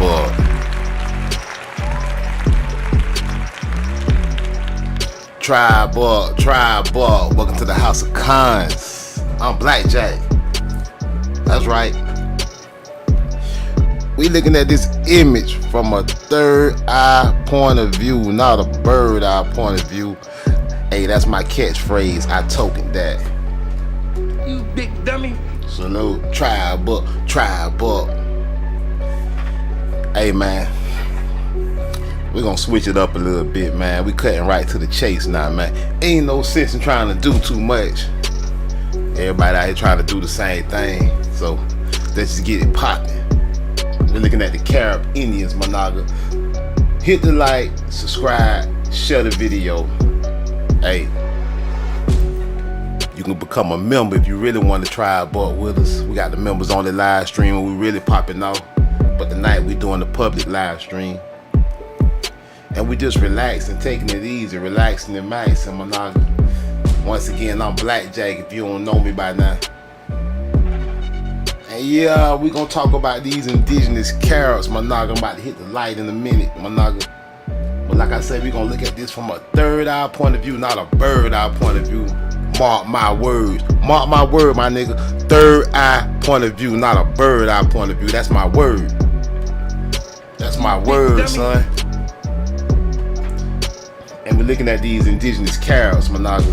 up. Tribe up, tribe up. Welcome to the House of Cons. I'm Blackjack. That's right. We looking at this image from a third eye point of view, not a bird eye point of view. Hey, that's my catchphrase. I token that. You big dummy. So no, tribe up, tribe up. Hey man, we're gonna switch it up a little bit, man. We cutting right to the chase now, man. Ain't no sense in trying to do too much. Everybody out here trying to do the same thing, so let's just get it popping. We're looking at the Carib Indians, Managa. Hit the like, subscribe, share the video. Hey, you can become a member if you really want to try out with us. We got the members on the live stream and we really popping off. But tonight we doing the public live stream. And we just relaxing, taking it easy, relaxing and nice and Managa. Once again, I'm Blackjack if you don't know me by now. And yeah, we gonna talk about these indigenous Caribs, Managa. I'm about to hit the light in a minute, Managa. But like I said, we gonna look at this from a third eye point of view, not a bird eye point of view. Mark my words. Mark my word, my nigga. Third eye point of view, not a bird eye point of view. That's my word. That's my word, son. And we're looking at these indigenous Caribs, Managa.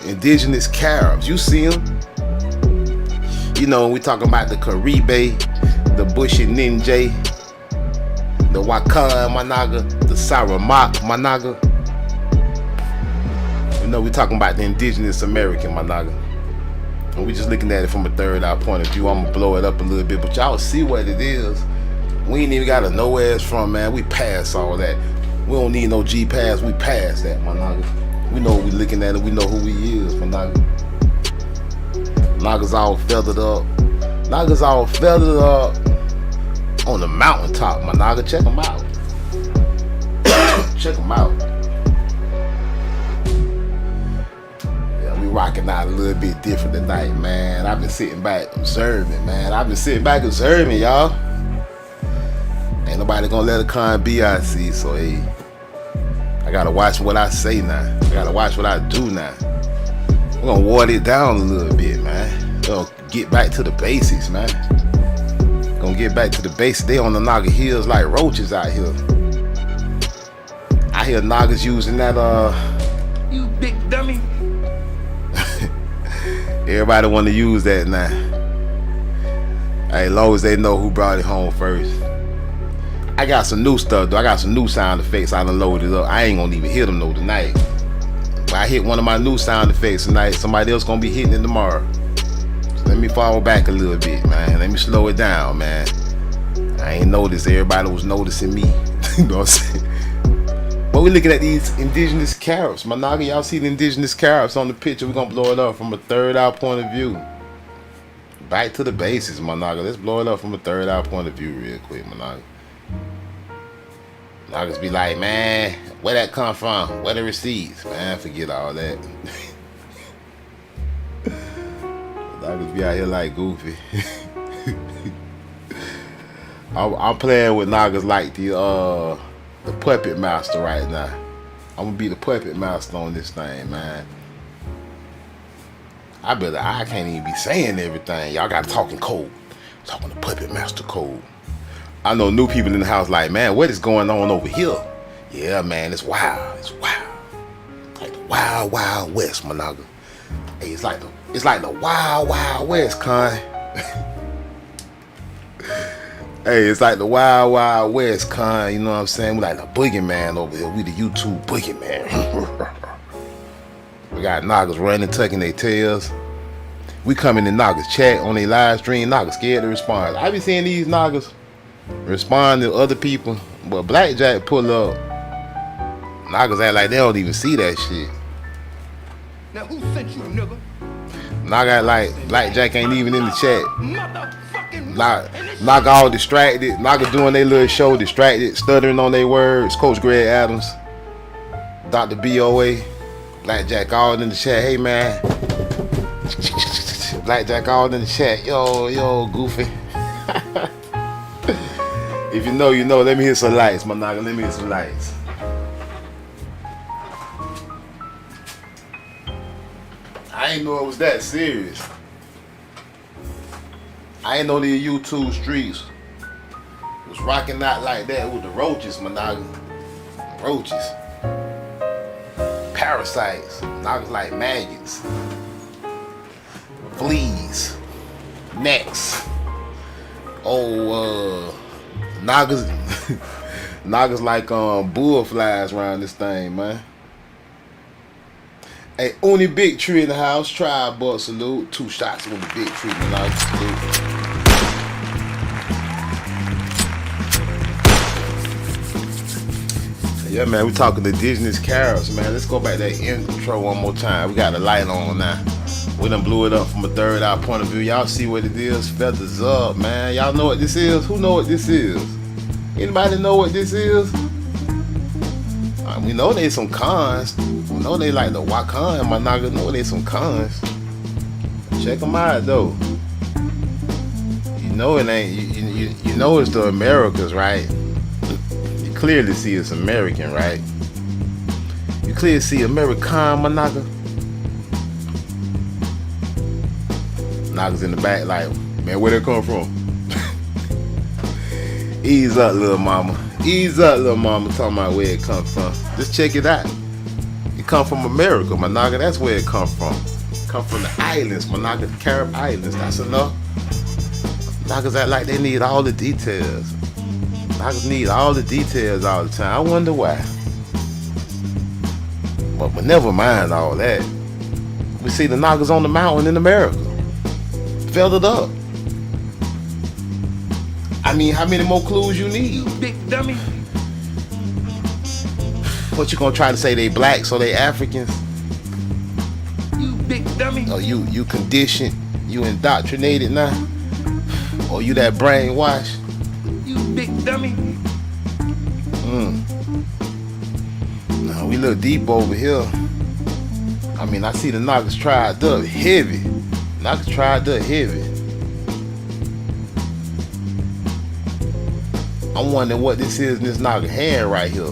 Indigenous Caribs, you see them? You know, when we talking about the Caribe, the Bushy Ninja, the Wakan Managa, the Saramak Managa. You know, we talking about the indigenous American Managa. And we just looking at it from a third eye point of view. I'm gonna blow it up a little bit, but y'all see what it is. We ain't even gotta know where it's from, man. We pass all that. We don't need no G-Pass, we pass that, Managa. We know we looking at it, we know who he is, Managa. Nagas all feathered up. Nagas all feathered up on the mountaintop, Managa. Check them out. Check them out. Yeah, we rocking out a little bit different tonight, man. I've been sitting back observing, man. I've been sitting back observing, y'all. Ain't nobody gonna let a con BIC, so hey, I gotta watch what I say now. I gotta watch what I do now. We're gonna water it down a little bit, man. We're gonna get back to the basics, man. Gonna get back to the basics. They on the Naga Hills like roaches out here. I hear Nagas using that, You big dummy. Everybody wanna use that now. Hey, as long as they know who brought it home first. I got some new stuff though. I got some new sound effects I done loaded up. I ain't gonna even hit them though tonight. But I hit one of my new sound effects tonight. Somebody else gonna be hitting it tomorrow. So let me fall back a little bit, man. Let me slow it down, man. I ain't noticed. Everybody was noticing me. You know what I'm saying? But we looking at these indigenous Caribs. Managa, y'all see the indigenous Caribs on the picture. We're gonna blow it up from a third eye point of view. Back to the basics, Managa. Let's blow it up from a third eye point of view real quick, Managa. I just be like, man, where that come from? Where the receipts? Man, forget all that. I just be out here like Goofy. I'm playing with Nagas like the puppet master right now. I'm gonna be the puppet master on this thing, man. I can't even be saying everything. Y'all got talking code. Talking the puppet master code. I know new people in the house like, man, what is going on over here? Yeah, man, it's wild. It's wild. Like the wild, wild west, Managa. Hey, it's like the wild, wild west, con. Hey, it's like the wild, wild west, con. You know what I'm saying? We like the boogeyman over here. We the YouTube boogeyman. We got Nagas running, tucking their tails. We come in Nagas chat on their live stream. Nagas scared to respond. I be seeing these Nagas respond to other people, but Blackjack pull up. Nagas act like they don't even see that shit. Now who sent you, nigga? Naga act like Blackjack ain't even in the chat. Naga all distracted. Naga doing their little show, distracted, stuttering on their words. Coach Greg Adams, Dr. BOA, Blackjack all in the chat. Hey man, Blackjack all in the chat. Yo, Goofy. If you know, you know. Let me hit some lights, my nigga. Let me hit some lights. I ain't know it was that serious. I ain't know the YouTube streets was rocking out like that with the roaches, my nigga. Roaches. Parasites. Niggas like maggots. Fleas. Gnats. Niggas niggas like bull flies around this thing, man. Hey, only big tree in the house, tribe bud salute. 2 shots with the big tree, man. Salute. Yeah, man, we talking Indigenous Caribs, man. Let's go back to that intro one more time. We got the light on now. We done blew it up from a third eye point of view. Y'all see what it is? Feathers up, man. Y'all know what this is? Who know what this is? Anybody know what this is? We know there's some cons. We know they like the Wakan, my nigga. Know there's some cons. Check them out, though. You know it ain't. You know it's the Americas, right? You clearly see it's American, right? You clearly see American, my nigga. Niggas in the back like, man, where they come from? Ease up, little mama. Ease up, little mama. Talking about where it come from. Just check it out. It come from America, my nigga. That's where it come from. Come from the islands, my nigga. The Carib Islands. That's enough. Niggas act like they need all the details. Niggas need all the details all the time. I wonder why. But never mind all that. We see the niggas on the mountain in America. Feathered up. I mean, how many more clues you need? Big dummy. What you gonna try to say? They black, so they Africans? You big dummy. Or you conditioned? You indoctrinated now? Or you that brainwashed? You big dummy. No, we look deep over here. I mean, I see the niggas tried up heavy. Niggas tried up heavy. I'm wondering what this is in this nigga hand right here.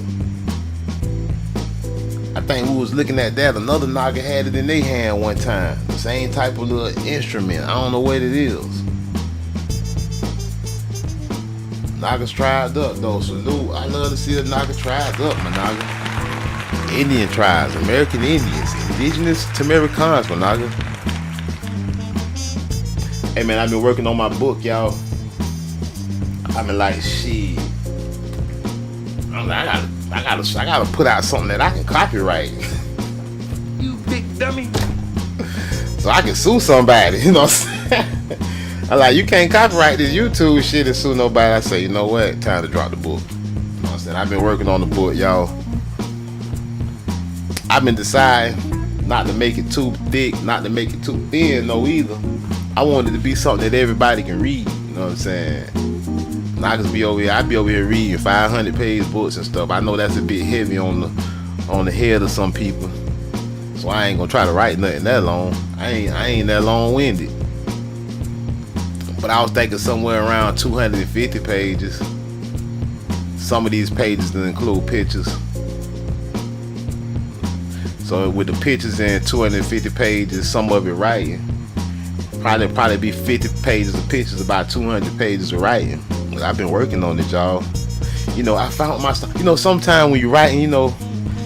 I think we was looking at that. Another nigga had it in their hand one time. The same type of little instrument. I don't know what it is. Niggas tried up though. Salute. I love to see a nigga tried up, my nigga. Indian tribes, American Indians, Indigenous Caribs, my nigga. Hey man, I've been working on my book, y'all. I've been like, shit. I gotta put out something that I can copyright. You big dummy. So I can sue somebody, you know what I'm saying? I'm like, you can't copyright this YouTube shit and sue nobody. I say, you know what? Time to drop the book. You know what I'm saying? I've been working on the book, y'all. I've been deciding not to make it too thick, not to make it too thin, no either. I want it to be something that everybody can read, you know what I'm saying? I be over here, I be over here reading 500-page books and stuff. I know that's a bit heavy on the head of some people. So I ain't gonna try to write nothing that long. I ain't that long-winded. But I was thinking somewhere around 250 pages. Some of these pages that include pictures. So with the pictures in 250 pages, some of it writing. Probably be 50 pages of pictures, about 200 pages of writing. I've been working on it, y'all. You know, I found my stuff. You know, sometimes when you're writing, you know,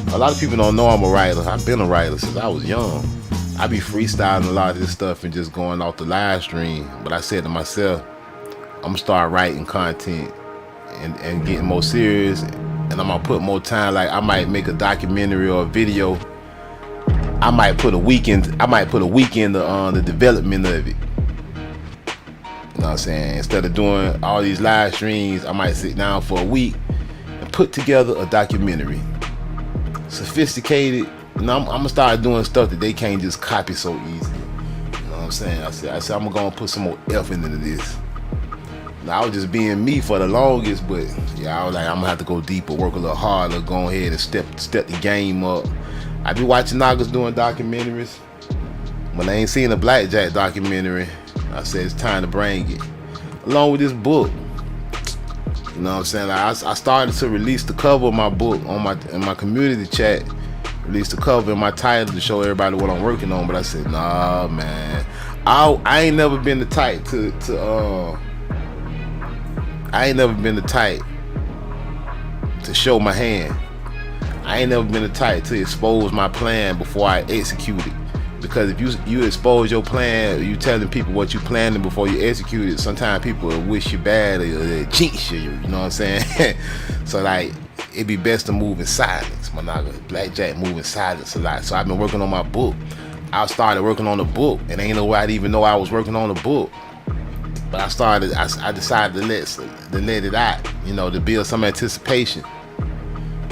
a lot of people don't know I'm a writer. I've been a writer since I was young. I be freestyling a lot of this stuff and just going off the live stream. But I said to myself, I'm gonna start writing content and getting more serious. And I'm gonna put more time. Like I might make a documentary or a video. I might put a weekend in the development of it. You know what I'm saying? Instead of doing all these live streams, I might sit down for a week and put together a documentary. Sophisticated. You know, I'm gonna start doing stuff that they can't just copy so easily. You know what I'm saying? I said I'm gonna put some more effort into this. Now, I was just being me for the longest, but yeah, I was like, I'm gonna have to go deeper, work a little harder, go ahead and step the game up. I be watching niggas doing documentaries. When I ain't seen a Blackjack documentary, I said it's time to bring it. Along with this book. You know what I'm saying? Like I started to release the cover of my book in my community chat. Release the cover and my title to show everybody what I'm working on. But I said, nah, man. I ain't never been the type to show my hand. I ain't never been the type to expose my plan before I execute it. Because if you expose your plan, you telling people what you planning before you execute it, sometimes people will wish you bad or jinx you, you know what I'm saying? So like, it'd be best to move in silence, my nigga. Blackjack move in silence a lot. So I've been working on my book. I started working on the book, and ain't nobody even know I was working on the book. But I decided to let it out, you know, to build some anticipation.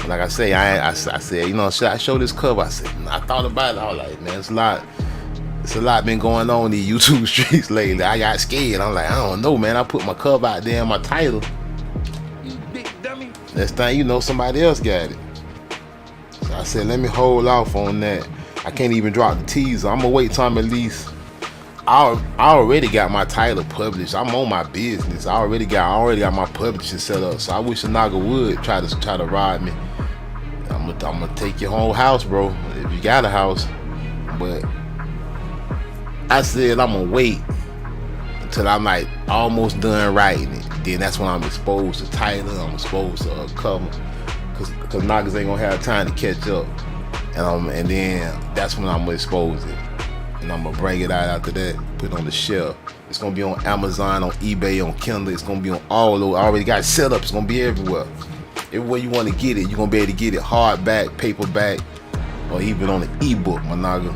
Like I say, I said, you know, should I show this cover? I said, I thought about it. I was like, man, it's a lot been going on in these YouTube streets lately. I got scared. I'm like, I don't know, man. I put my cover out there and my title. You big dummy. Next thing you know, somebody else got it. So I said, let me hold off on that. I can't even drop the teaser. I'm gonna wait till I'm at least. I already got my title published. I'm on my business. I already got my publishing set up. So I wish a nigga would try to ride me. I'm gonna take your whole house, bro, if you got a house. But I said I'm gonna wait until I'm like almost done writing it. Then that's when I'm exposed to title. I'm exposed to cover, cause niggas ain't gonna have time to catch up. And then that's when I'm gonna expose it. And I'm gonna bring it out after that, put it on the shelf. It's gonna be on Amazon, on eBay, on Kindle. It's gonna be on all those. I already got it set up. It's gonna be everywhere. Everywhere you want to get it, you're gonna be able to get it hardback, paperback, or even on an ebook, my nigga.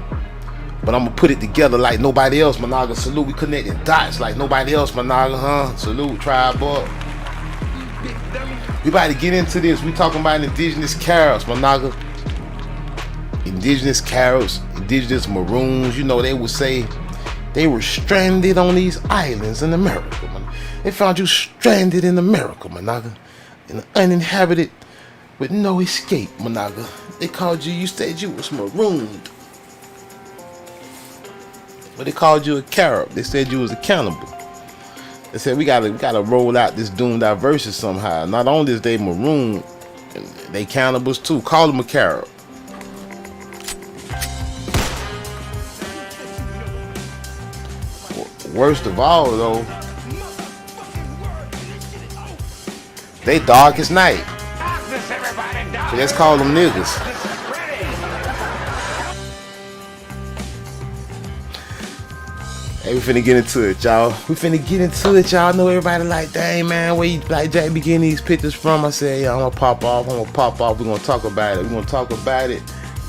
But I'm gonna put it together like nobody else, my nigga. Salute, we connecting dots like nobody else, my nigga, huh? Salute, tribe up. We about to get into this. We talking about Indigenous Caribs, my nigga. Indigenous Caribs, Indigenous Maroons, you know, they would say they were stranded on these islands in America, man. They found you stranded in America, my nigga, and uninhabited with no escape, my nigga. They called you said you was marooned. But they called you a Carib. They said you was a cannibal. They said we gotta roll out this doomed diversity somehow. Not only is they maroon, they cannibals too. Call them a Carib. Worst of all, though, they dark as night. So let's call them niggas. Hey, we finna get into it, y'all. I know everybody like, dang, man, where you like Jack be getting these pictures from? I said, yeah, I'm gonna pop off. We're gonna talk about it.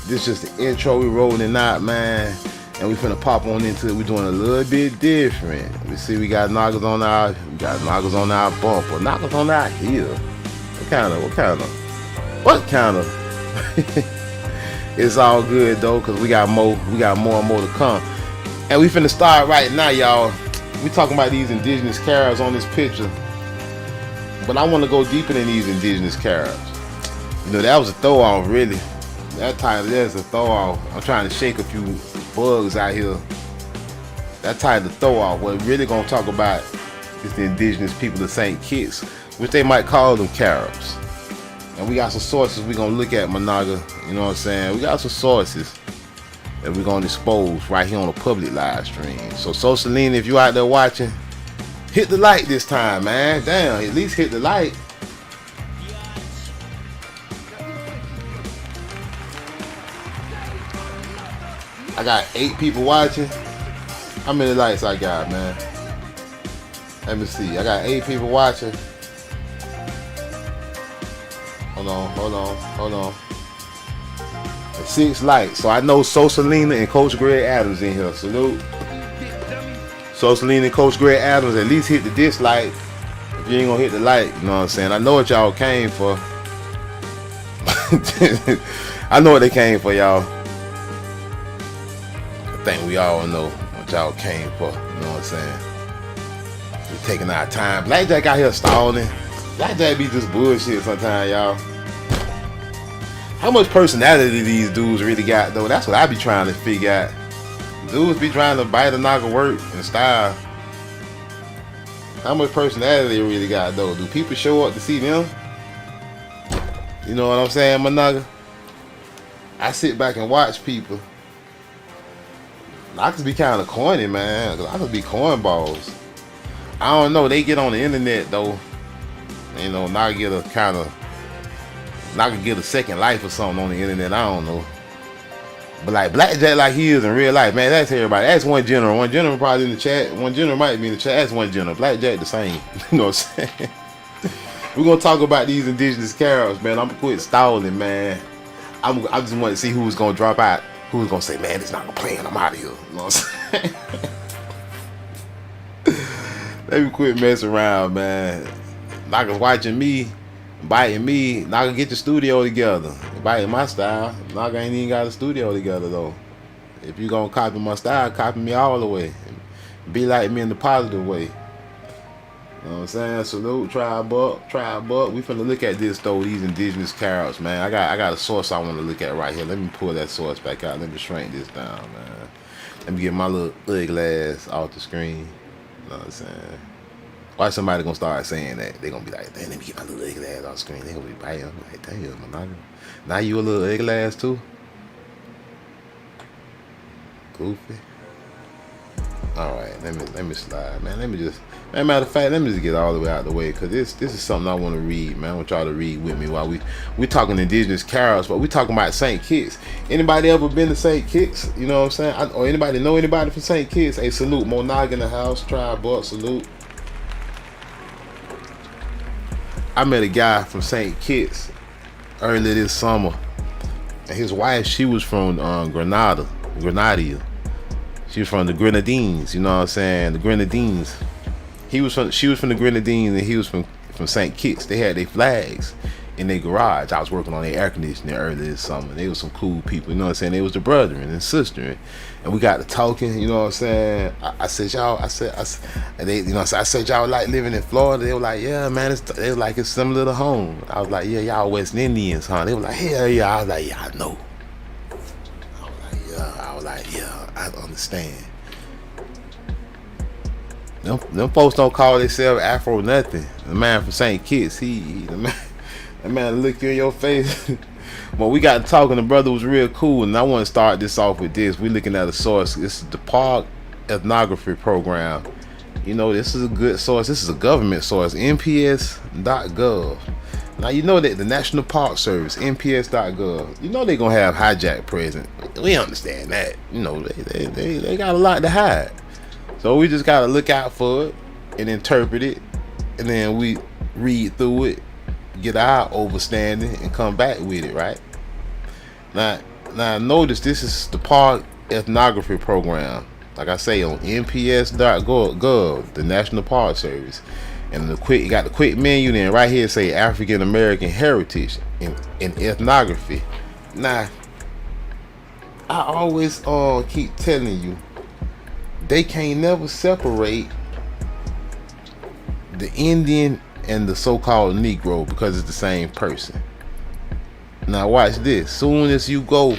This is just the intro. We rolling out, man. And we finna pop on into it. We're doing a little bit different. We see we got knockers on our bumper, knockers on our heel. What kind of? It's all good though, cause we got more and more to come. And we finna start right now, y'all. We talking about these Indigenous Caribs on this picture, but I want to go deeper than these Indigenous Caribs. You know, that was a throw off, really. That title there's a throw off. I'm trying to shake a few bugs out here. That title throw off. What we're really gonna talk about is the indigenous people of St. Kitts, which they might call them Caribs. And we got some sources we're gonna look at, Managa. You know what I'm saying? We got some sources that we're gonna expose right here on the public live stream. So Socialina, if you out there watching, hit the like this time, man. Damn, at least hit the like. I got 8 people watching. How many likes I got, man? Let me see. I got 8 people watching. Hold on. 6 likes. So I know Socialina and Coach Greg Adams in here. Salute. Socialina and Coach Greg Adams, at least hit the dislike. If you ain't gonna hit the like, you know what I'm saying? I know what y'all came for. I know what they came for, y'all. I think we all know what y'all came for, you know what I'm saying? We're taking our time. Blackjack out here stalling. Blackjack be just bullshit sometimes, y'all. How much personality these dudes really got, though? That's what I be trying to figure out. Dudes be trying to bite a knock of work and style. How much personality they really got though? Do people show up to see them? You know what I'm saying, my nigga? I sit back and watch people. I could be kind of corny, man. I could be cornballs. I don't know. They get on the internet though. You know, now get a kind of, now could get a second life or something on the internet. I don't know. But like Blackjack, like he is in real life, man. That's everybody. That's one general. One general probably in the chat. One general might be in the chat. That's one general. Blackjack the same. You know what I'm saying? We're gonna talk about these indigenous Caribs, man. I'm gonna quit stalling, man. I just want to see who's gonna drop out. Who's gonna say, man, it's not gonna play and I'm out of here. You know what I'm saying? Let me quit messing around, man. Niggas watching me, biting me. Nigga, get the studio together. Biting my style. Nigga ain't even got a studio together though. If you gonna copy my style, copy me all the way. Be like me in the positive way. You know what I'm saying? Salute, Tribe Up. We finna look at this though, these indigenous Caribs, man. I got a source I want to look at right here. Let me pull that source back out. Let me shrink this down, man. Let me get my little ugly ass off the screen. You know what I'm saying? Why somebody gonna start saying that? They gonna be like, damn, let me get my little ugly ass off the screen. They gonna be biting. I'm like, damn, my nigga. Now you a little ugly ass too? Goofy. Alright, let me slide, man. Matter of fact, let me just get all the way out of the way, because this is something I want to read, man. I want y'all to read with me while we talking indigenous Caribs, but we talking about St. Kitts. Anybody ever been to St. Kitts? You know what I'm saying? Or anybody know anybody from St. Kitts? Hey, salute. Monog in the house. Tribe Up, salute. I met a guy from St. Kitts earlier this summer, and his wife, she was from Grenada. She was from the Grenadines, you know what I'm saying? The Grenadines. She was from the Grenadines, and he was from St. Kitts. They had their flags in their garage. I was working on their air conditioning earlier this summer. They were some cool people, you know what I'm saying? They was the brother and sister, and we got to talking, you know what I'm saying? I said y'all, I said y'all like living in Florida. They were like, yeah, man. They were like, it's similar to home. I was like, yeah, y'all West Indians, huh? They were like, hell yeah. I was like, yeah, I know. I was like, yeah, I understand. Them folks don't call themselves Afro nothing. The man from St. Kitts, the man look you in your face. Well, we got talking. The brother was real cool, and I want to start this off with this. We looking at a source. This is the Park Ethnography Program. You know, this is a good source. This is a government source. NPS.gov. Now you know that the National Park Service, NPS.gov. You know they're gonna have hijack present. We understand that. You know they got a lot to hide. So we just gotta look out for it and interpret it, and then we read through it, get our overstanding, and come back with it, right? Now notice this is the Park Ethnography Program. Like I say, on NPS.gov, the National Park Service. And you got the quick menu, then right here say African American Heritage in Ethnography. Now, I always keep telling you, they can't never separate the Indian and the so-called Negro, because it's the same person. Now watch this. Soon as you go,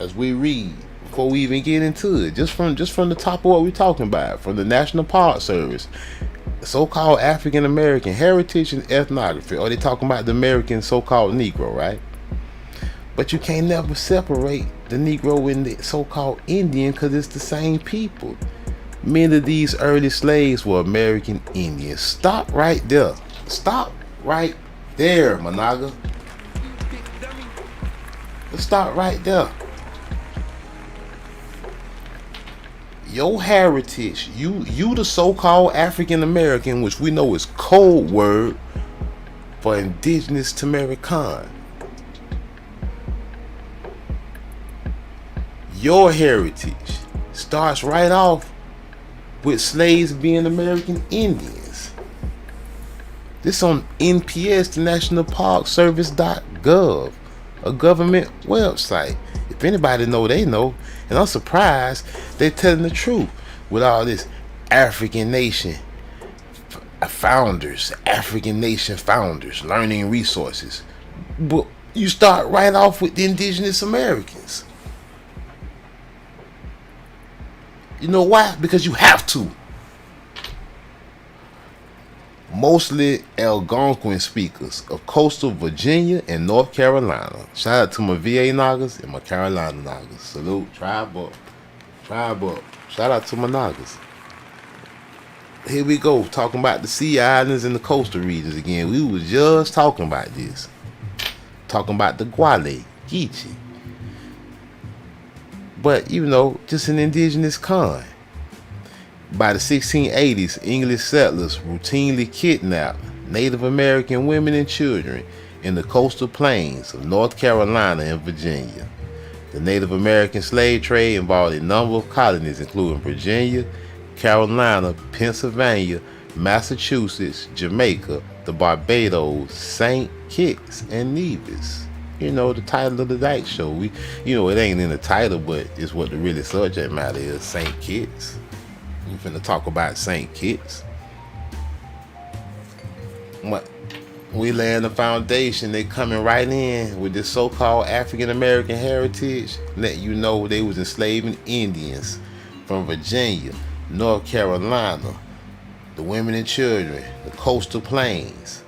as we read, before we even get into it, just from the top of what we're talking about, from the National Park Service, so-called African American Heritage and Ethnography, or they talking about the American so-called Negro, right? But you can't never separate the Negro and the so-called Indian, because it's the same people. Many of these early slaves were American Indians. Stop right there. Stop right there, Managa. Let's stop right there. Your heritage, you the so-called African American, which we know is code word for indigenous to American. Your heritage starts right off with slaves being American Indians. This on NPS, the National Park Service.gov, a government website. If anybody know, they know. And I'm surprised they're telling the truth with all this African nation founders, learning resources. But you start right off with the indigenous Americans. You know why? Because you have to. mostly Algonquin speakers of coastal Virginia and North Carolina. Shout out to my VA Nagas and my Carolina Nagas. Salute, tribe up, tribe up. Shout out to my Nagas. Here we go, talking about the Sea Islands and the coastal regions again. We was just talking about this. Talking about the Guale, Geechee. But, just an indigenous con. By the 1680s, English settlers routinely kidnapped Native American women and children in the coastal plains of North Carolina and Virginia. The Native American slave trade involved a number of colonies including Virginia, Carolina, Pennsylvania, Massachusetts, Jamaica, the Barbados, St. Kitts, and Nevis. The title of the Dyke Show. It ain't in the title, but it's what the really subject matter is, St. Kitts. We finna talk about St. Kitts. We laying the foundation. They coming right in with this so-called African American heritage. Let you know they was enslaving Indians from Virginia, North Carolina, the women and children, the coastal plains.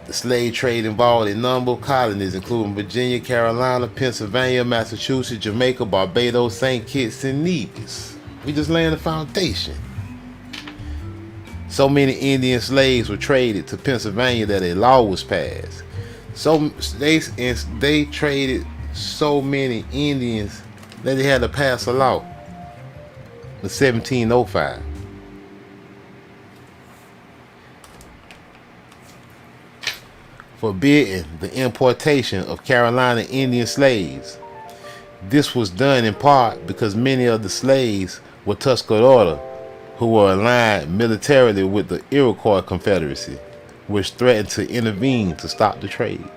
The slave trade involved a number of colonies including Virginia, Carolina, Pennsylvania, Massachusetts, Jamaica, Barbados, St. Kitts, and Nevis. We just laying the foundation. So many Indian slaves were traded to Pennsylvania that a law was passed. So they traded so many Indians that they had to pass a law in 1705. Forbidding the importation of Carolina Indian slaves. This was done in part because many of the slaves were Tuscarora, who were aligned militarily with the Iroquois Confederacy, which threatened to intervene to stop the trade.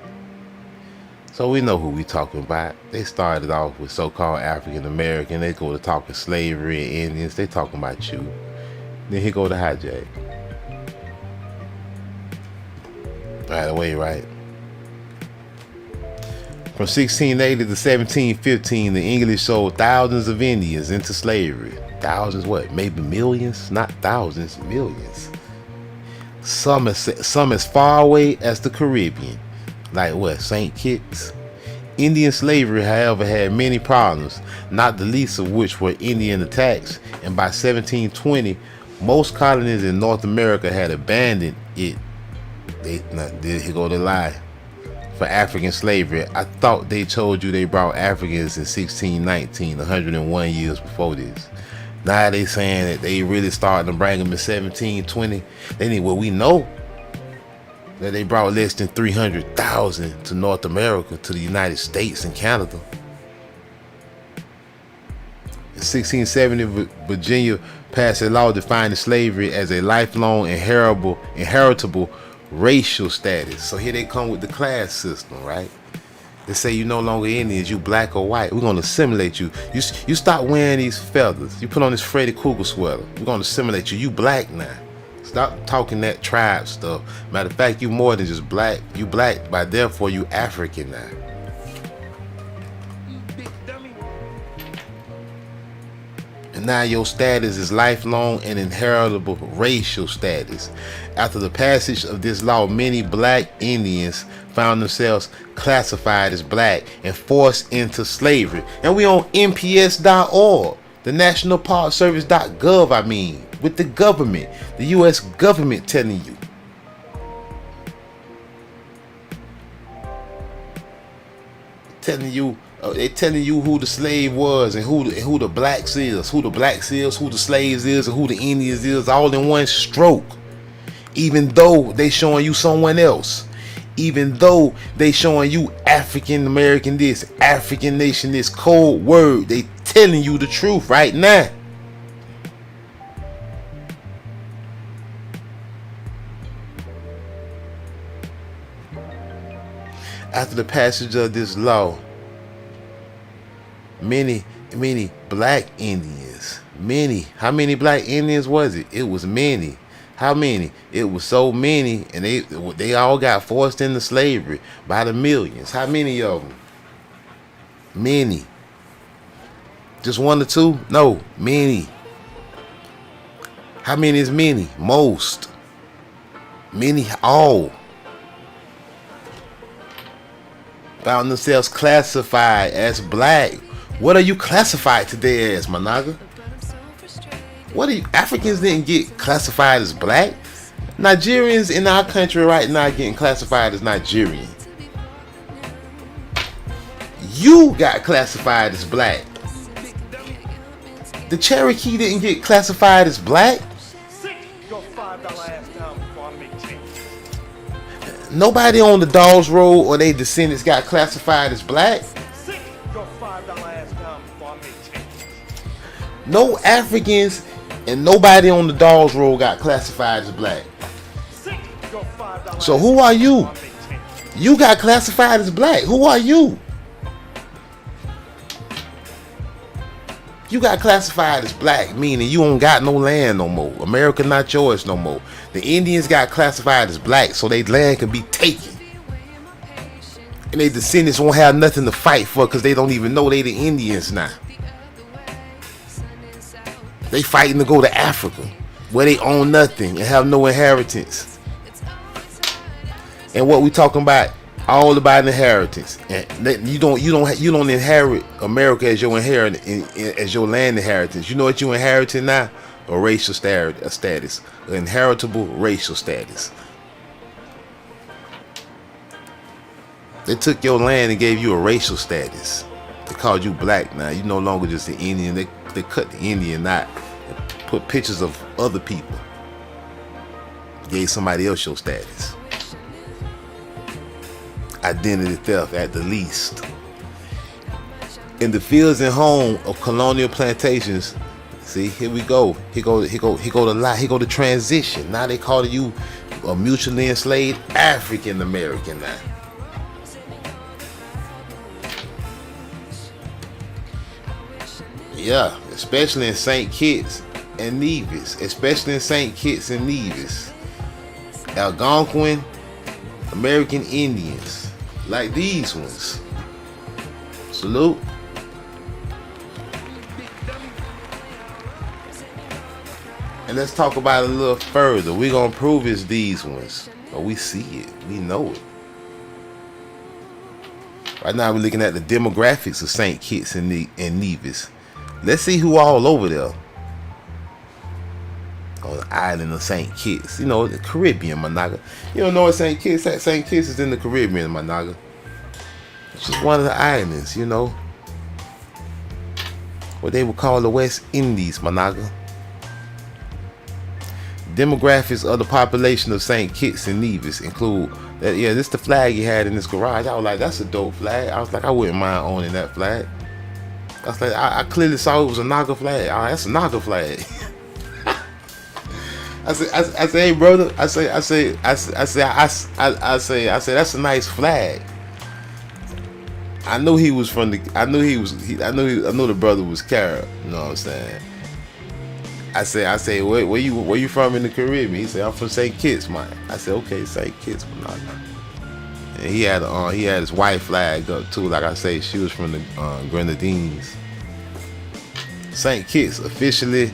So we know who we talking about. They started off with so-called African American. They go to talking slavery and Indians. They talking about you. Then he go to hijack. Right away, right? From 1680 to 1715, the English sold thousands of Indians into slavery. Thousands, what? Maybe millions? Not thousands, millions. Some as far away as the Caribbean. Like what? St. Kitts? Indian slavery, however, had many problems, not the least of which were Indian attacks, and by 1720, most colonies in North America had abandoned it. Here go the lie. For African slavery. I thought they told you they brought Africans in 1619, 101 years before this. Now they saying that they really started to bring them in 1720. We know that they brought less than 300,000 to North America, to the United States and Canada. In 1670, Virginia passed a law defining slavery as a lifelong inheritable racial status. So here they come with the class system, right? They say you no longer Indians, you black or white. We're gonna assimilate you. You stop wearing these feathers. You put on this Freddy Krueger sweater. We're gonna assimilate you. You black now. Stop talking that tribe stuff. Matter of fact, you more than just black. You black, by therefore you African now. You big dummy. And now your status is lifelong and inheritable racial status. After the passage of this law, many black Indians found themselves classified as black and forced into slavery. And we on NPS.org, the National Park Service.gov, with the government, the U.S. government telling you. They telling you who the slave was and who the blacks is, who the slaves is, and who the Indians is, all in one stroke. Even though they showing you someone else, even though they showing you African American this, African nation this, cold word, they telling you the truth right now. After the passage of this law, many black Indians, how many black Indians was it? It was many. How many? It was so many, and they all got forced into slavery by the millions. How many of them? Many. Just one or two? No, many. How many is many? Most. Many all found themselves classified as black. What are you classified today as, my nigga? What are you? Africans didn't get classified as black. Nigerians in our country right now getting classified as Nigerian. You got classified as black. The Cherokee didn't get classified as black. Nobody on the Dawes Road or their descendants got classified as black. No Africans and nobody on the Dawes Road got classified as black. So who are you? You got classified as black. Who are you? You got classified as black, meaning you don't got no land no more. America not yours no more. The Indians got classified as black so their land can be taken. And their descendants won't have nothing to fight for because they don't even know they the Indians now. They fighting to go to Africa where they own nothing and have no inheritance. And what we talking about? All about inheritance. And you don't inherit America as your as your land inheritance. You know what you inheriting now? A racial status, an inheritable racial status. They took your land and gave you a racial status. They called you black now. You no longer just the Indian. They cut the Indian out and put pictures of other people. Gave somebody else your status. Identity theft at the least. In the fields and home of colonial plantations, see, here we go. Here go the transition. Now they call you a mutually enslaved African American now. Yeah, especially in St. Kitts and Nevis. Algonquin American Indians. Like these ones. Salute. And let's talk about it a little further. We're going to prove it's these ones. But we see it. We know it. Right now we're looking at the demographics of St. Kitts and Nevis. Let's see who all over there. On the island of St. Kitts. You know, the Caribbean, my nigga. You don't know what St. Kitts is? St. Kitts is in the Caribbean, my nigga. It's just one of the islands, you know. What they would call the West Indies, my nigga. Demographics of the population of St. Kitts and Nevis include that. Yeah, this is the flag he had in his garage. I was like, that's a dope flag. I was like, I wouldn't mind owning that flag. I was like, I clearly saw it was a Naga flag. That's a Naga flag. I say, hey brother. I say, that's a nice flag. I knew he was from the. I knew the brother was Carib. You know what I'm saying? I say, where you from in the Caribbean? He said, I'm from St. Kitts, man. I said, okay, St. Kitts, but not. And he had his white flag up too. Like I say, she was from the Grenadines. St. Kitts officially.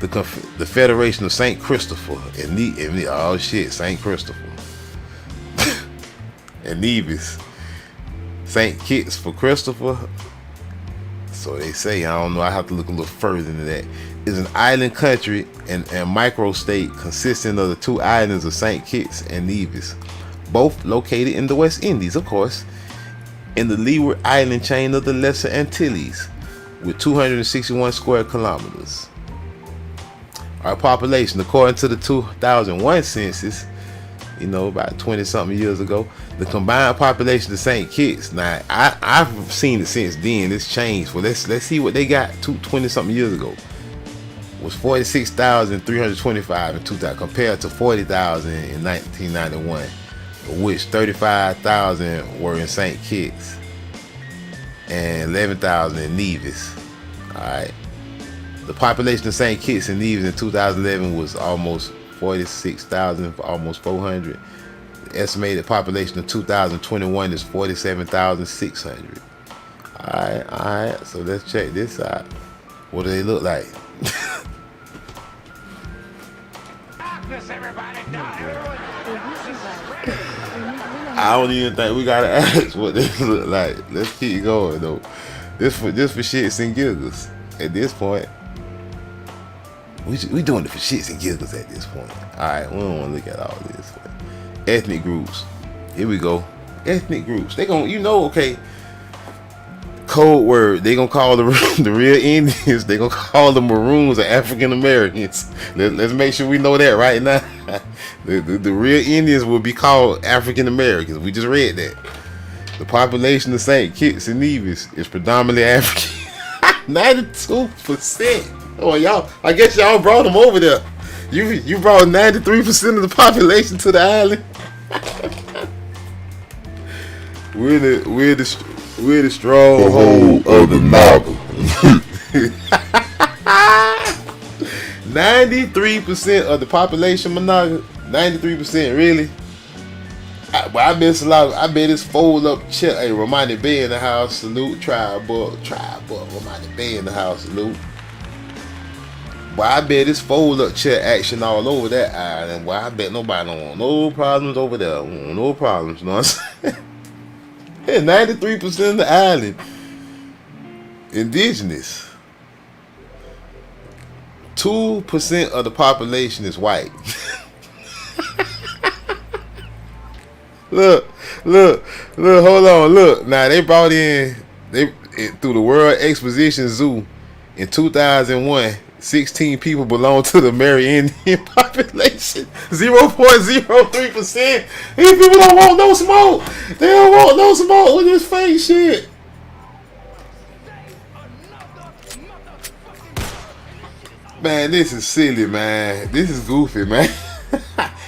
The Federation of St. Christopher and St. Christopher and Nevis. St. Kitts for Christopher. So they say. I don't know. I have to look a little further into that. Is an island country and microstate consisting of the two islands of St. Kitts and Nevis, both located in the West Indies, of course, in the leeward island chain of the Lesser Antilles, with 261 square kilometers. Our population, according to the 2001 census, about 20 something years ago, the combined population of St. Kitts. Now I've seen it since then. It's changed. Well, let's see what they got 20 something years ago. Was 46,325 in 2000 compared to 40,000 in 1991, of which 35,000 were in St. Kitts and 11,000 in Nevis. All right. The population of St. Kitts and Nevis in 2011 was almost 46,000, almost 400. The estimated population of 2021 is 47,600. All right. So let's check this out. What do they look like? I don't even think we gotta ask what this look like. Let's keep going though. This for shits and giggles. At this point, we doing it for shits and giggles. At this point, all right. We don't want to look at all this. Ethnic groups. Here we go. Ethnic groups. They gonna, okay. Code word. They gonna call the real Indians. They gonna call the Maroons or African Americans. Let's make sure we know that right now. The real Indians will be called African Americans. We just read that. The population of St. Kitts and Nevis is predominantly African. 92%. Oh, y'all. I guess y'all brought them over there. You brought 93% of the population to the island. We're the stronghold of the Naga. 93% of the population, Managa. 93%, really. I miss a lot. I bet it's fold up chill. Hey, Reminded Bay in the house. Salute. Tribe book. Reminded Bay in the house. Salute. Well, I bet it's fold up chair action all over that island. Well, I bet nobody don't want no problems over there. No problems, you know what I'm saying? Yeah, 93% of the island indigenous. 2% of the population is white. Look, hold on, look. Now they brought in through the World Exposition Zoo in 2001. 16 people belong to the Amerindian population. 0.03%. These people don't want no smoke. They don't want no smoke with this fake shit. Man, this is silly, man. This is goofy, man.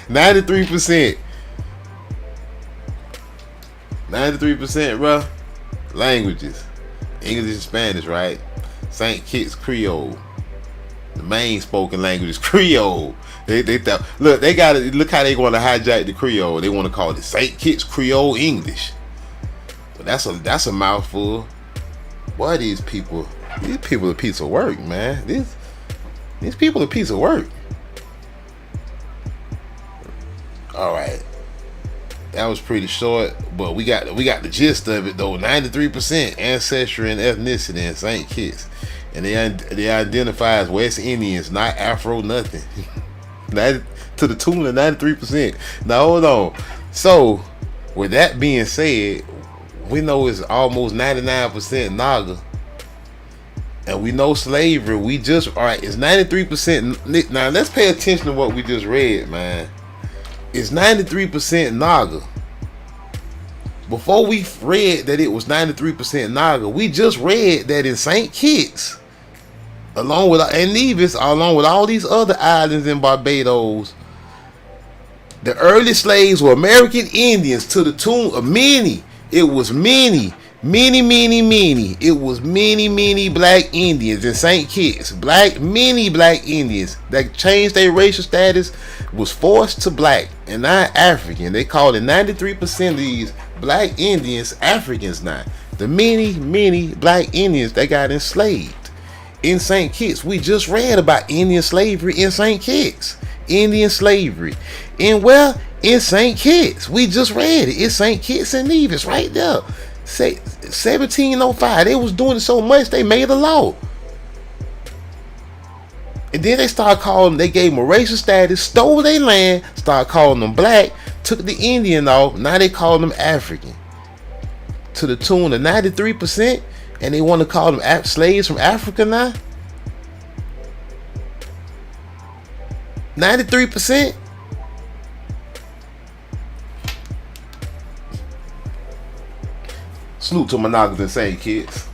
93%. 93%, bro. Languages. English and Spanish, right? St. Kitts Creole. The main spoken language is Creole. They thought, look, they got it. Look how they want to hijack the Creole. They want to call it St. Kitts Creole English. But that's a mouthful. Boy, these people are a piece of work, man. These people are a piece of work. All right. That was pretty short, but we got the gist of it though. 93% ancestry and ethnicity in St. Kitts, and they identify as West Indians, not Afro nothing. To the tune of 93%. Now hold on. So with that being said, we know it's almost 99% Naga, and we know slavery. It's 93%. Now let's pay attention to what we just read, man. It's 93% Naga. Before we read that it was 93% Naga, we just read that in St. Kitts, along with Nevis, along with all these other islands in Barbados, the early slaves were American Indians to the tune of many. It was many. It was many black Indians in St. Kitts. Many black Indians that changed their racial status was forced to black and not African. They called it 93% of these black Indians Africans now. The many black Indians that got enslaved in St. Kitts. We just read about Indian slavery in St. Kitts. Indian slavery. In St. Kitts. We just read it. It's St. Kitts and Nevis right there. Say 1705. They was doing it so much they made a law. And then they gave them a racial status, stole their land, started calling them black, took the Indian off, now they call them African. To the tune of 93%, and they want to call them slaves from Africa now? 93%? Salute to my Nagas and St. Kitts.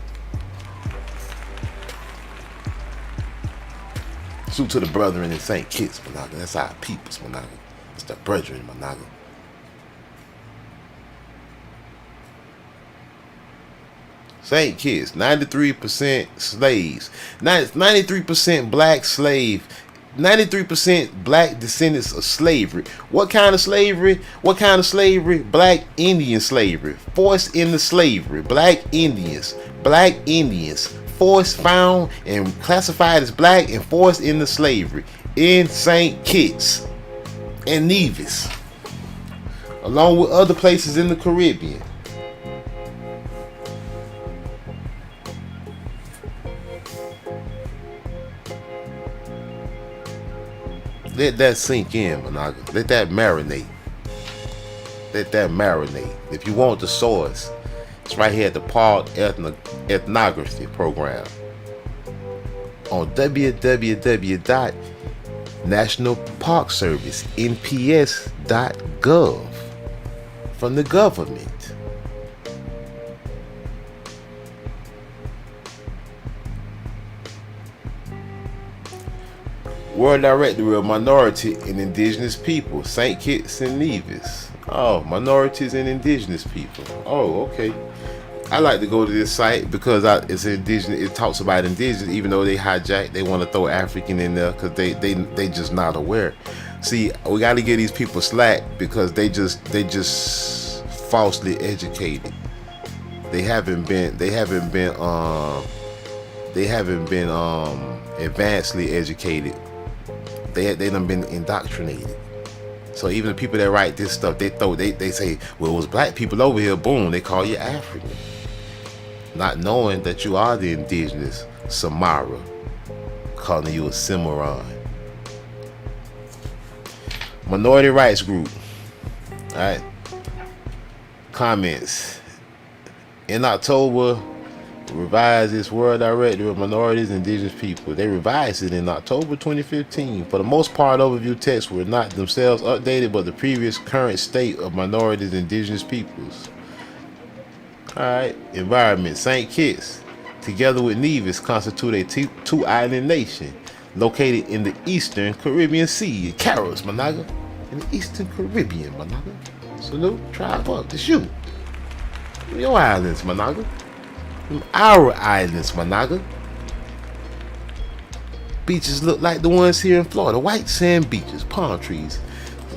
Salute to the brethren in St. Kitts, Managa. That's our peoples, Managa. It's the brethren, Managa. St. Kitts, 93% slaves. 93% black slave. 93% black descendants of slavery. What kind of slavery? Black Indian slavery. Forced into slavery. Black Indians. Forced, found, and classified as black and forced into slavery in St. Kitts. and Nevis, along with other places in the Caribbean. Let that sink in, Monaga. Let that marinate. Let that marinate. If you want the source, it's right here at the Park Ethnography Program on www.nationalparkservice.nps.gov from the government. World Directory of Minority and Indigenous People, St. Kitts and Nevis. Oh, minorities and indigenous people. Oh, okay. I like to go to this site because it's indigenous. It talks about indigenous, even though they hijack. They want to throw African in there because they just not aware. See, we got to give these people slack because they just falsely educated. They haven't been advancedly educated. They done been indoctrinated. So even the people that write this stuff, they say, well, it was black people over here, boom, they call you African. Not knowing that you are the indigenous Samara, calling you a Cimarron. Minority rights group. Alright. Comments. In October, revised its World Directory of Minorities and Indigenous People. They revised it in October 2015. For the most part, overview texts were not themselves updated, but the previous current state of minorities and indigenous peoples. Alright, environment. St. Kitts, together with Nevis, constitute a two-island nation located in the Eastern Caribbean Sea. Caribs, Monaga. In the Eastern Caribbean, Monaga. Salute, tribe up, it's you. Your islands, Monaga. Our islands, Monaga. Beaches look like the ones here in Florida. White sand beaches, palm trees.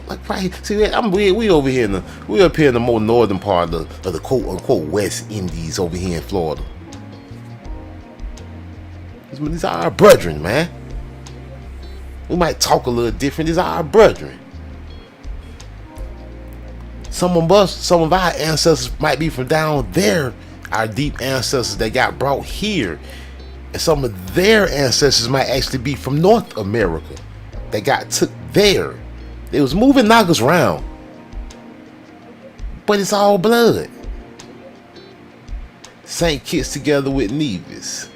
Like right, see, we over here we up here in the more northern part of the quote unquote West Indies over here in Florida. These are our brethren, man. We might talk a little different. These are our brethren. Some of our ancestors might be from down there. Our deep ancestors that got brought here, and some of their ancestors might actually be from North America that got took there. They was moving Nagas around, but it's all blood. St. Kitts together with Nevis,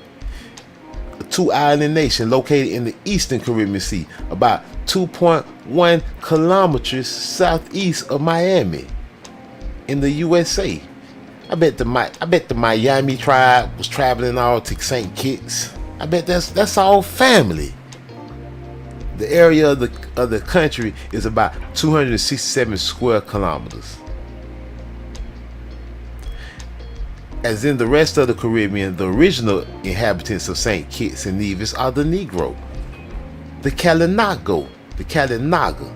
a two-island nation located in the Eastern Caribbean Sea, about 2.1 kilometers southeast of Miami, in the USA. I bet the Miami tribe was traveling all to St. Kitts. I bet that's all family. The area of the country is about 267 square kilometers. As in the rest of the Caribbean, the original inhabitants of St. Kitts and Nevis are the Negro, the Kalinago, Monaga,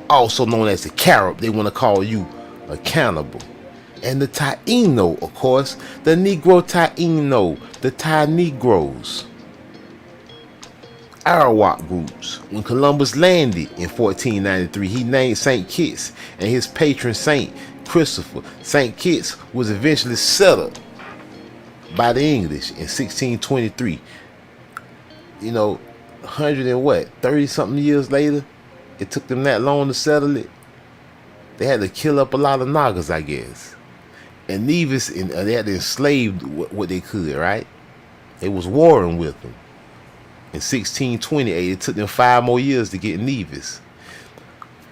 also known as the Carib. They want to call you a cannibal. And the Taino, of course, the Negro Taino, the Thai Negroes. Arawak groups. When Columbus landed in 1493, he named St. Kitts and his patron saint Christopher. St. Kitts was eventually settled by the English in 1623. 30 something years later, it took them that long to settle it. They had to kill up a lot of Nagas, I guess. And Nevis, they had to enslave what they could, right? They was warring with them. In 1628, it took them 5 more years to get Nevis.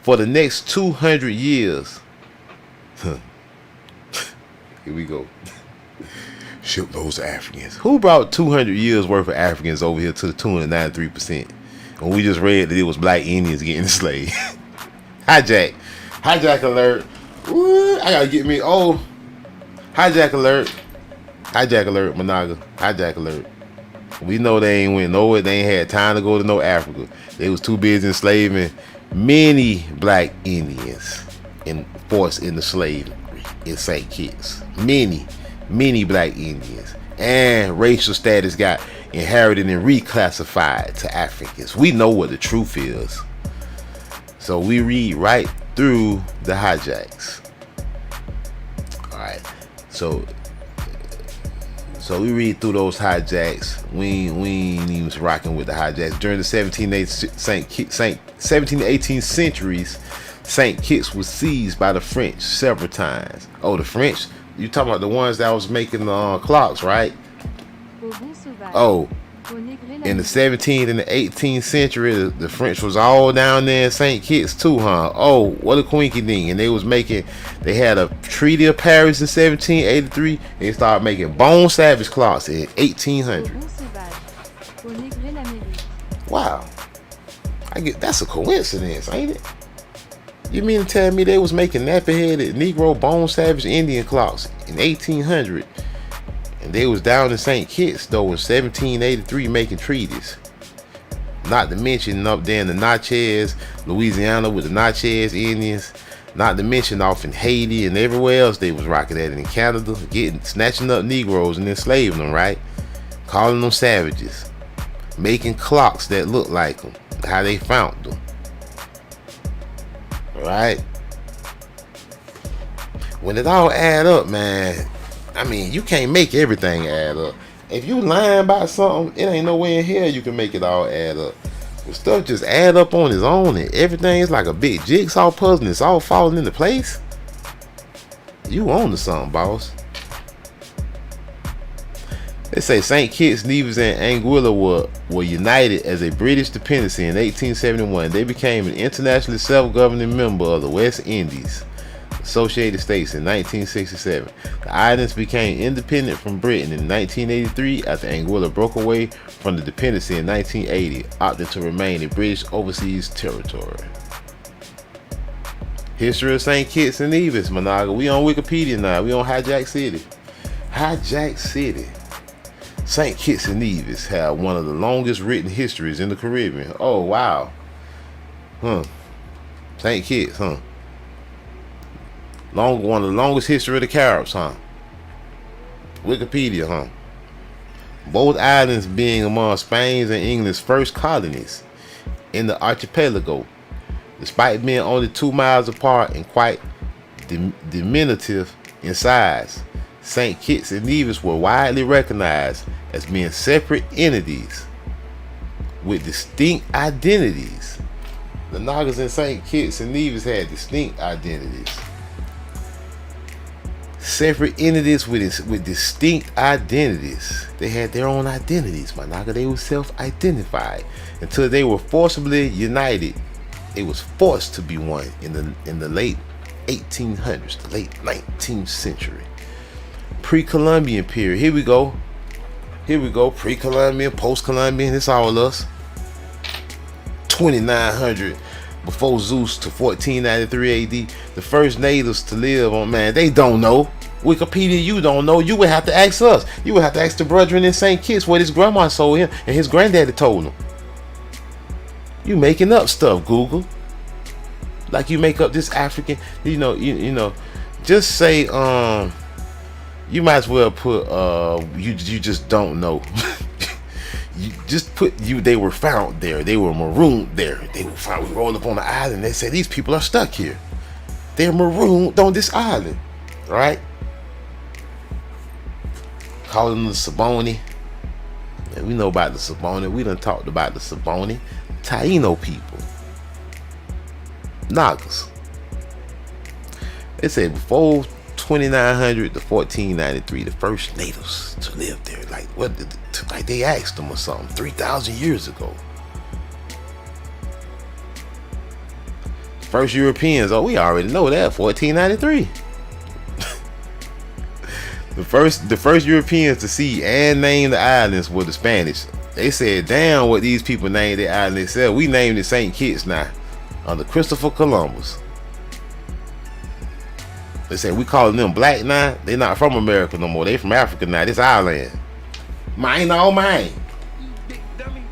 For the next 200 years, here we go. Ship those Africans. Who brought 200 years worth of Africans over here to the tune of 93%? When we just read that it was black Indians getting enslaved. Hijack alert. Ooh, I gotta get me. Oh, hijack alert, Monaga. Hijack alert. We know they ain't went nowhere. They ain't had time to go to no Africa. They was too busy enslaving many black Indians and forced into slavery in St. Kitts. Many black Indians. And racial status got inherited and reclassified to Africans. We know what the truth is. So we read right through the hijacks. Alright. So we read through those hijacks. We ain't even rocking with the hijacks. During the 17th to 18th centuries, St. Kitts was seized by the French several times. Oh, the French? You talking about the ones that was making the clocks, right? Oh, in the 17th and the 18th century, the French was all down there in St. Kitts too, huh? Oh, what a quinky ding. And they had a Treaty of Paris in 1783. They started making bone savage clocks in 1800. Wow. That's a coincidence, ain't it? You mean to tell me they was making nappy-headed Negro bone savage Indian clocks in 1800? And they was down in St. Kitts though in 1783 making treaties. Not to mention up there in the Natchez, Louisiana with the Natchez Indians. Not to mention off in Haiti and everywhere else they was rocking at, in Canada, snatching up Negroes and enslaving them, right? Calling them savages. Making clocks that look like them. How they found them. Right? When it all add up, man, I mean, you can't make everything add up. If you lying about something, it ain't no way in hell you can make it all add up. But stuff just add up on its own, and everything is like a big jigsaw puzzle, and it's all falling into place. You on to something, boss. They say St. Kitts, Nevis, and Anguilla were united as a British dependency in 1871. They became an internationally self-governing member of the West Indies Associated States in 1967. The islands became independent from Britain in 1983 after Anguilla broke away from the dependency in 1980, opting to remain a British overseas territory. History of St. Kitts and Nevis, Monaga. We on Wikipedia now. We on Hijack City. Hijack City. St. Kitts and Nevis have one of the longest written histories in the Caribbean. Oh, wow. St. Kitts, one of the longest history of the Caribs, Wikipedia, Both islands being among Spain's and England's first colonies in the archipelago. Despite being only 2 miles apart and quite diminutive in size, St. Kitts and Nevis were widely recognized as being separate entities with distinct identities. The Nagas in St. Kitts and Nevis had distinct identities. Separate entities with distinct identities. They had their own identities, my Naga. They were self-identified until they were forcibly united. It was forced to be one in the late 1800s, the late 19th century. Pre-Columbian period. Here we go. Pre-Columbian, post-Columbian. It's all us. 2900 before Zeus to 1493 AD. The first natives to live on, man, they don't know. Wikipedia, you don't know. You would have to ask us. You would have to ask the brethren in St. Kitts what his grandma told him and his granddaddy told him. You making up stuff, Google. Like you make up this African, you know. Just say, you might as well put, you just don't know. You just put they were found there. They were marooned there. They were found, we rolled up on the island. They said these people are stuck here. They're marooned on this island, right? Calling them the Saboni. And we know about the Saboni. We done talked about the Saboni. Taino people. Nagas. They said before 2900 to 1493, the first natives to live there, like they asked them or something, 3,000 years ago. First Europeans, we already know that, 1493. The first Europeans to see and name the islands were the Spanish. They said, damn, what these people named the island. They said, we named it St. Kitts now, under Christopher Columbus. They said, we calling them black now. They not from America no more. They from Africa now. This our land. Mine, all mine. You big dummy.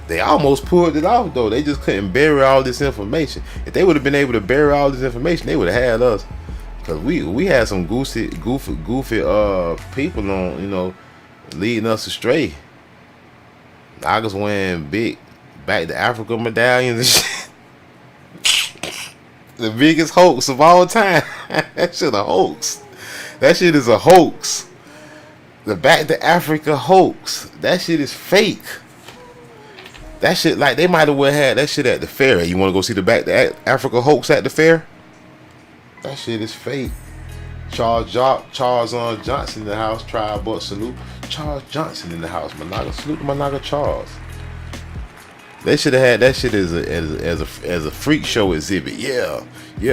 They almost pulled it off though. They just couldn't bury all this information. If they would have been able to bury all this information, they would have had us. Cause we had some goofy people on, leading us astray. Nagas wearing big back to Africa medallions and shit. The biggest hoax of all time. That shit a hoax. That shit is a hoax. The back to Africa hoax. That shit is fake. That shit, like, they might have well had that shit at the fair. You want to go see the back to Africa hoax at the fair? That shit is fake. Charles Johnson in the house. Tribe but salute. Charles Johnson in the house. Managa salute to Managa Charles. They should have had that shit as a freak show exhibit. Yeah,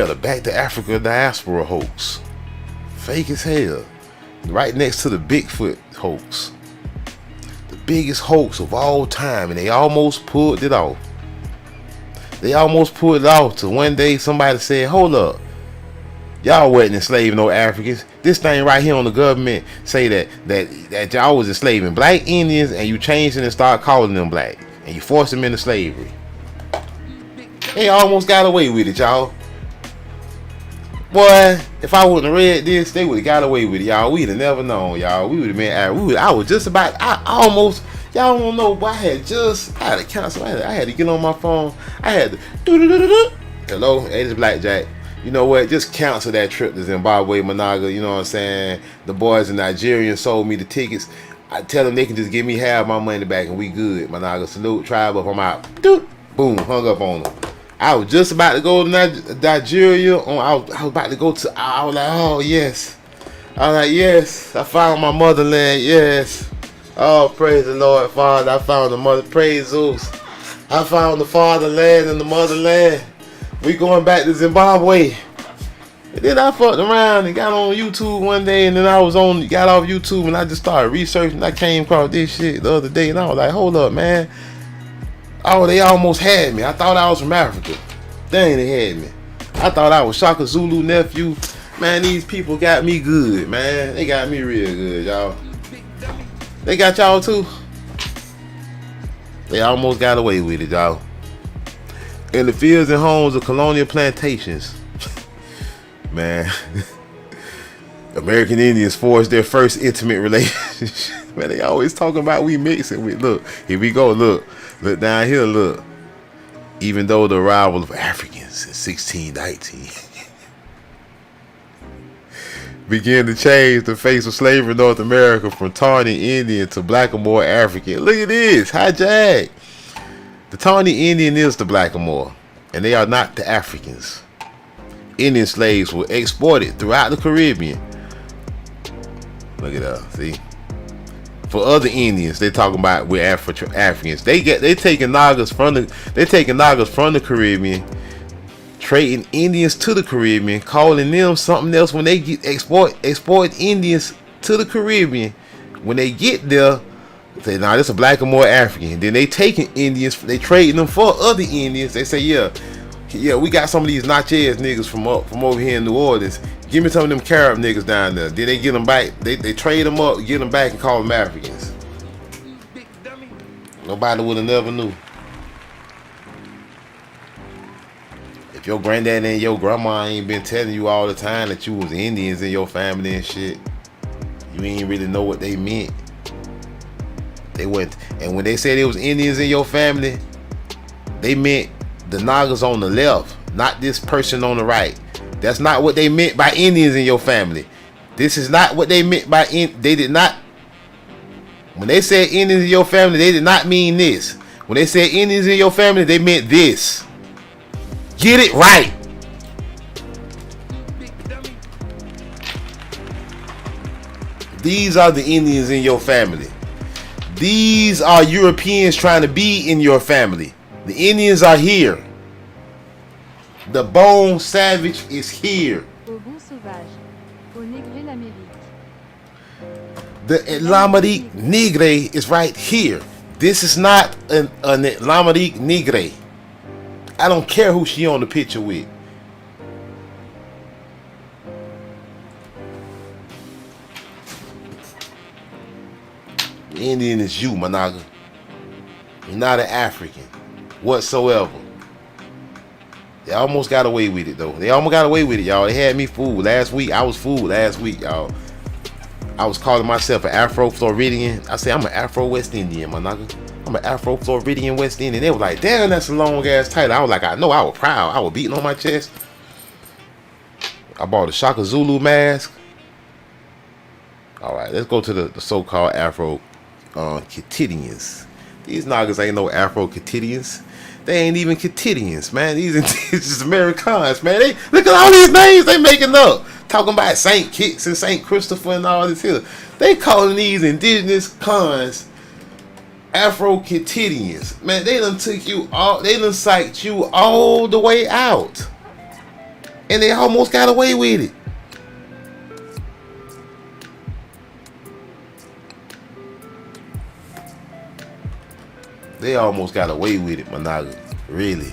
the back to Africa diaspora hoax. Fake as hell. Right next to the Bigfoot hoax. The biggest hoax of all time, and they almost pulled it off. They almost pulled it off till one day somebody said, "Hold up. Y'all wasn't enslaving no Africans. This thing right here on the government say that y'all was enslaving black Indians, and you changed it and started calling them black, and you forced them into slavery." They almost got away with it, y'all. Boy, if I wouldn't have read this, they would have got away with it, y'all. We'd have never known, y'all. We would have been. I was just about. I almost. Y'all don't know, but I had to cancel. I had to get on my phone. I had to. Hello, hey, this Blackjack. You know what? Just cancel that trip to Zimbabwe, Managa. You know what I'm saying? The boys in Nigeria sold me the tickets. I tell them they can just give me half my money back and we good. Managa, salute, tribe up. I'm out. Boom, hung up on them. I was just about to go to Nigeria. I was about to go to. I was like, oh yes. I was like, yes. I found my motherland. Yes. Oh, praise the Lord, Father. I found the mother. Praise Zeus. I found the fatherland and the motherland. We going back to Zimbabwe. And then I fucked around and got on YouTube one day, and then got off YouTube and I just started researching. I came across this shit the other day and I was like, hold up, man. Oh, they almost had me. I thought I was from Africa. Dang, they had me. I thought I was Shaka Zulu nephew. Man, these people got me good, man. They got me real good, y'all. They got y'all too. They almost got away with it, y'all. In the fields and homes of colonial plantations, man, American Indians forged their first intimate relationship. Man, they always talking about we mixing with. Look, here we go. Look down here. Look. Even though the arrival of Africans in 1619 began to change the face of slavery in North America from Tawney Indian to Blackamoor African. Look at this, hijack. The Tawney Indian is the Blackamoor, and they are not the Africans. Indian slaves were exported throughout the Caribbean. Look at that, see? For other Indians, they talking about we're Africans. They taking Nagas from the Caribbean, trading Indians to the Caribbean, calling them something else when they get export Indians to the Caribbean. When they get there, they say, nah, this is a Blackamoor African. Then they taking Indians, they trading them for other Indians. They say, yeah, we got some of these Natchez niggas from over here in New Orleans. Give me some of them Carib niggas down there. Then they get them back. They trade them up, get them back, and call them Africans. Nobody would have never knew. If your granddad and your grandma ain't been telling you all the time that you was Indians in your family and shit, you ain't really know what they meant. They went, and when they said it was Indians in your family, they meant the Nagas on the left, not this person on the right. That's not what they meant by Indians in your family. This is not what they meant by they did not. When they said Indians in your family, they did not mean this. When they said Indians in your family, they meant this. Get it right. These are the Indians in your family. These are Europeans trying to be in your family. The Indians are here. The bone savage is here. The L'Amérique Nigre is right here. This is not an L'Amérique Nigre. I don't care who she on the picture with. The Indian is you, Managa. You're not an African whatsoever. They almost got away with it though. They almost got away with it, y'all. They had me fooled last week. I was fooled last week, y'all. I was calling myself an Afro-Floridian. I say I'm an Afro-West Indian, my nigga. I'm an Afro-Floridian West Indian. They were like, damn, that's a long ass title. I was like, I know, I was proud. I was beating on my chest. I bought a Shaka Zulu mask. All right, let's go to the so-called Afro-Catidians. These niggas ain't no Afro-Catidians. They ain't even Catidians, man. These just Americans, man. They look at all these names they making up. Talking about Saint Kitts and Saint Christopher and all this here. They calling these indigenous cons Afro-Catidians. Man, they done took you all. They done psyched you all the way out, and they almost got away with it. They almost got away with it, Managa. Really.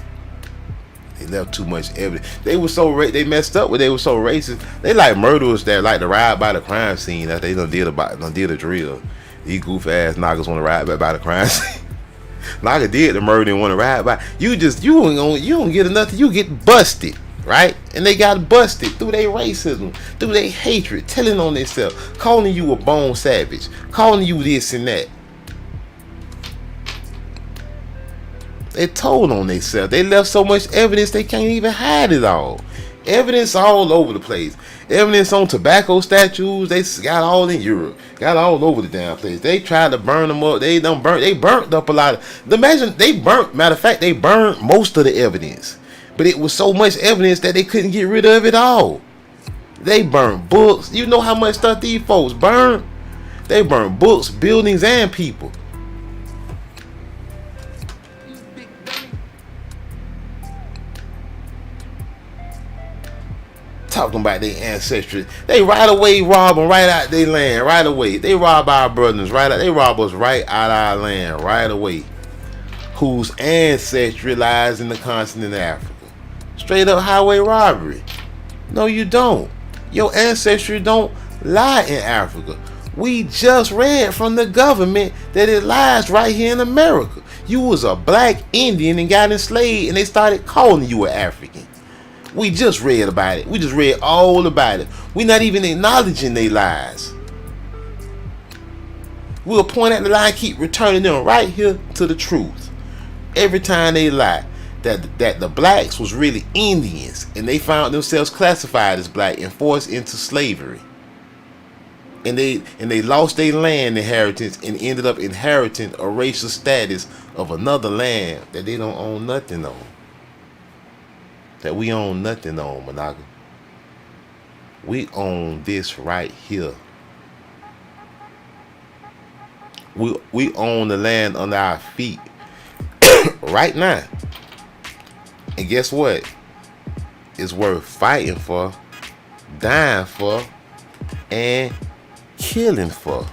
They left too much evidence. They were so they messed up when they were so racist. They like murderers that like to ride by the crime scene that they done did a drill. These goof ass niggas want to ride by the crime scene. Naga did the murder and want to ride by. You don't get nothing. You get busted, right? And they got busted through their racism, through their hatred, telling on themselves, calling you a bone savage, calling you this and that. They told on themselves. They left so much evidence they can't even hide it all. Evidence all over the place. Evidence on tobacco statues. They got all in Europe. Got all over the damn place. They tried to burn them up. They burnt up a lot of. Imagine they burnt. Matter of fact, they burned most of the evidence. But it was so much evidence that they couldn't get rid of it all. They burnt books. You know how much stuff these folks burned? They burnt books, buildings, and people. Talking about their ancestry. They right away rob them right out their land. Right away. They rob our brothers right out. They rob us right out our land right away. Whose ancestry lies in the continent of Africa. Straight up highway robbery. No, you don't. Your ancestry don't lie in Africa. We just read from the government that it lies right here in America. You was a black Indian and got enslaved and they started calling you an African. We just read about it. We just read all about it. We're not even acknowledging their lies. We'll point at the lie and keep returning them right here to the truth. Every time they lie, that the blacks was really Indians and they found themselves classified as black and forced into slavery. And they lost their land inheritance and ended up inheriting a racial status of another land that they don't own nothing on. That we own nothing on, Managa. We own this right here. We own the land under our feet right now. And guess what? It's worth fighting for, dying for, and killing for.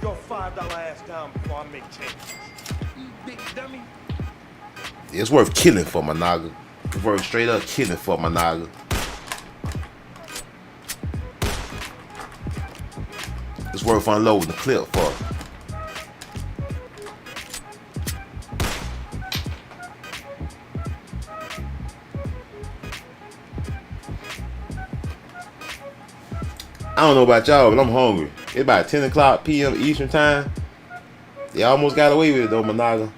Your $5 ass down before I make change. You big dummy. It's worth killing for, Managa. It's worth straight up killing for, Managa. It's worth unloading the clip for. I don't know about y'all, but I'm hungry. It's about 10 o'clock p.m. Eastern time. They almost got away with it though, Managa.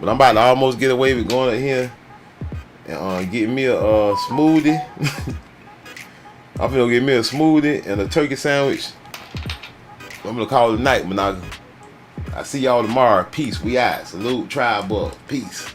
But I'm about to almost get away with going up here and getting me a smoothie. I'm finna get me a smoothie and a turkey sandwich. I'm gonna call it a night, Managa. I see y'all tomorrow. Peace. We out. Salute, tribe up. Peace.